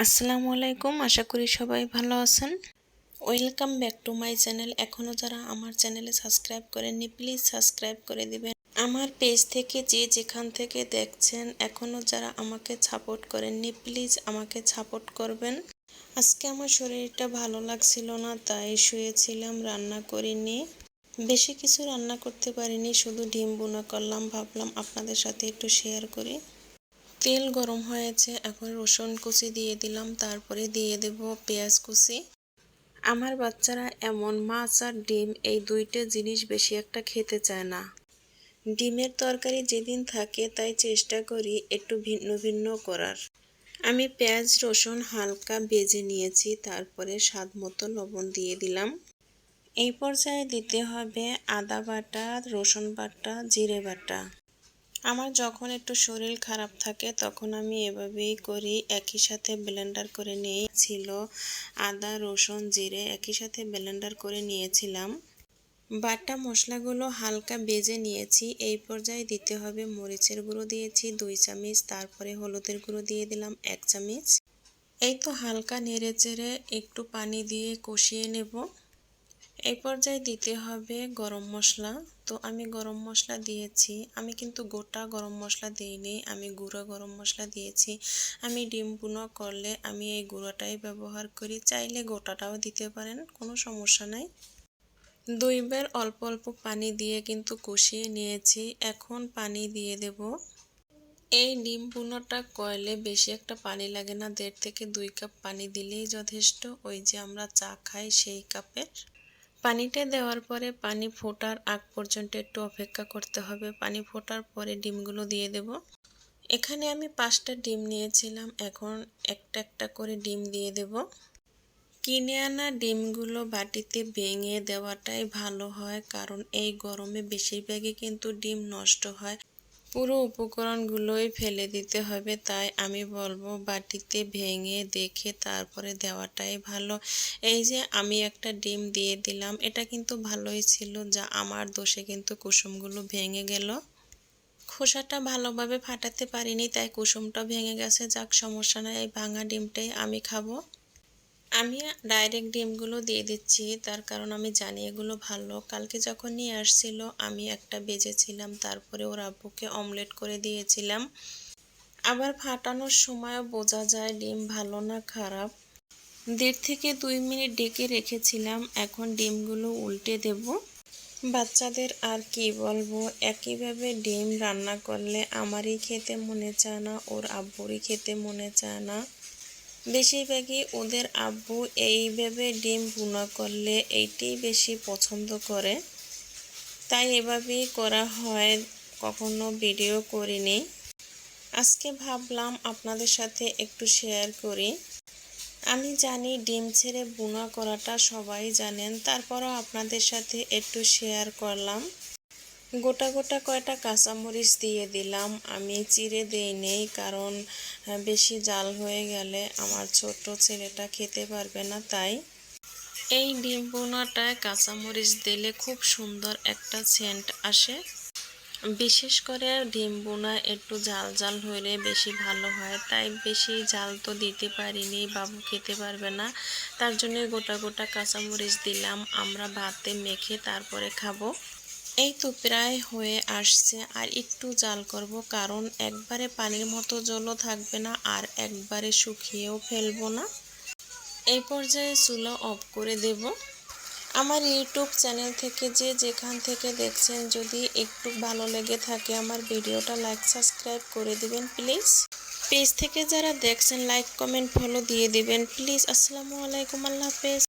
আসসালামু আলাইকুম, আশা করি সবাই ভালো আছেন। Welcome back to my channel. এখনও যারা আমার চ্যানেলে সাবস্ক্রাইব করেননি প্লিজ সাবস্ক্রাইব করে দিবেন। আমার পেজ থেকে যে যেখান থেকে দেখছেন এখনও যারা আমাকে সাপোর্ট করেননি প্লিজ আমাকে সাপোর্ট করবেন। আজকে আমার শরীরটা ভালো লাগছিল না, তাই শুয়েছিলাম, রান্না করিনি। বেশি কিছু রান্না করতে পারিনি, শুধু ডিম বোনা করলাম। ভাবলাম আপনাদের সাথে একটু শেয়ার করি। তেল গরম হয়েছে, এখন রসুন কুচি দিয়ে দিলাম, তারপরে দিয়ে দেব পেঁয়াজ কুচি। আমার বাচ্চারা এমন মাছ আর ডিম এই দুইটা জিনিস বেশি একটা খেতে চায় না। ডিমের তরকারি যেদিন থাকে তাই চেষ্টা করি একটু ভিন্ন ভিন্ন করার। আমি পেঁয়াজ রসুন হালকা ভেজে নিয়েছি, তারপরে স্বাদ মতো লবণ দিয়ে দিলাম। এই পর্যায়ে দিতে হবে আদা বাটা, রসুন বাটা, জিরে বাটা। আমার যখন একটু শরীর খারাপ থাকে তখন আমি এভাবেই করি, একই সাথে ব্লেন্ডার করে নিয়েছিল। আদা রসুন জিরে একই সাথে ব্লেন্ডার করে নিয়েছিলাম। বাটা মশলাগুলো হালকা ভেজে নিয়েছি। এই পর্যায়ে দিতে হবে মরিচের গুঁড়ো দিয়েছি 2 চামচ, তারপরে হলুদের গুঁড়ো দিয়ে দিলাম 1 চামচ। এই তো হালকা নেড়ে চেড়ে একটু পানি দিয়ে কষিয়ে নেব। এই পর্যায়ে দিতে হবে গরম মশলা। তো আমি গরম মশলা দিয়েছি, আমি কিন্তু গোটা গরম মশলা দিইনি, আমি গুঁড়ো গরম মশলা দিয়েছি। আমি ডিম ভুনা করলে আমি এই গুঁড়োটাই ব্যবহার করি, চাইলে গোটাটাও দিতে পারেন, কোনো সমস্যা নাই। 2 বার অল্প অল্প পানি দিয়ে কিন্তু কষিয়ে নিয়েছি, এখন পানি দিয়ে দেব। এই ডিম ভুনাটা করলে বেশি একটা পানি লাগে না, 1.5 থেকে 2 কাপ পানি দিলেই যথেষ্ট। ওই যে আমরা চা খাই সেই কাপের পানিটা দেওয়ার পরে পানি ফোটার আগ পর্যন্ত একটু অপেক্ষা করতে হবে। পানি ফোটার পরে ডিমগুলো দিয়ে দেব। এখানে আমি 5টা ডিম নিয়েছিলাম, এখন একটা একটা করে ডিম দিয়ে দেব। কিনে আনা ডিমগুলো বাটিতে ভেঙে দেওয়াটাই ভালো হয়, কারণ এই গরমে বেশিরভাগই কিন্তু ডিম নষ্ট হয়। পুরো উপকরণগুলোই ফেলে দিতে হবে, তাই আমি বলবো বাটিতে ভেঙে দেখে তারপরে দেওয়াটাই ভালো। এই যে আমি একটা ডিম দিয়ে দিলাম, এটা কিন্তু ভালোই ছিল, যা আমার দোষে কিন্তু কুসুমগুলো ভেঙে গেল। খোসাটা ভালোভাবে ফাটাতে পারিনি, তাই কুসুমটা ভেঙে গেছে। যাক, সমস্যা নাই, এই ভাঙা ডিমটাই আমি খাবো। আমি ডাইরেক্ট ডিমগুলো দিয়ে দিচ্ছি, তার কারণ আমি জানি এগুলো ভালো। কালকে যখন নিয়ে আসছিল আমি একটা ভেজেছিলাম, তারপরে ওর আব্বুকে অমলেট করে দিয়েছিলাম। আবার ফাটানোর সময়ও বোঝা যায় ডিম ভালো না খারাপ। 1.5 থেকে 2 মিনিট ঢেকে রেখেছিলাম, এখন ডিমগুলো উল্টে দেব। বাচ্চাদের আর কি বলবো, একইভাবে ডিম রান্না করলে আমারই খেতে মনে চায় না, ওর আব্বুরই খেতে মনে চায় না। বেশিরভাগই ওদের আব্বু এইভাবে ডিম ভুনা করলে এইটাই বেশি পছন্দ করে, তাই এভাবেই করা হয়, কখনো ভিডিও করিনি। আজকে ভাবলাম আপনাদের সাথে একটু শেয়ার করি। আমি জানি ডিম ছেড়ে ভুনা করাটা সবাই জানেন, তারপরও আপনাদের সাথে একটু শেয়ার করলাম। গোটা গোটা কয়টা কাঁচামরিচ দিয়ে দিলাম, আমি চিড়ে দিইনি, কারণ বেশি জাল হয়ে গেলে আমার ছোট ছেলেটা খেতে পারবে না। তাই এই ডিম ভুনাটায় কাঁচামরিচ দিলে খুব সুন্দর একটা সেন্ট আসে। বিশেষ করে ডিম ভুনা একটু জাল জাল হলে বেশি ভালো হয়, তাই বেশি জাল তো দিতে পারিনি, বাবু খেতে পারবে না, তার জন্য গোটা গোটা কাঁচামরিচ দিলাম। আমরা ভাতে মেখে তারপরে খাবো। এই তো প্রায় হয়ে আসছে, আর একটু জাল করব, কারণ একবারে পানির মতো জলও থাকবে না আর একবারে শুকিয়েও ফেলবো না। এই পর্যায়ে চুলা অফ করে দেব। আমার ইউটিউব চ্যানেল থেকে যে যেখান থেকে দেখছেন, যদি একটু ভালো লেগে থাকে আমার ভিডিওটা লাইক সাবস্ক্রাইব করে দিবেন প্লিজ। পেজ থেকে যারা দেখছেন লাইক কমেন্ট ফলো দিয়ে দিবেন প্লিজ। আসসালামু আলাইকুম, আল্লাহ হাফেজ।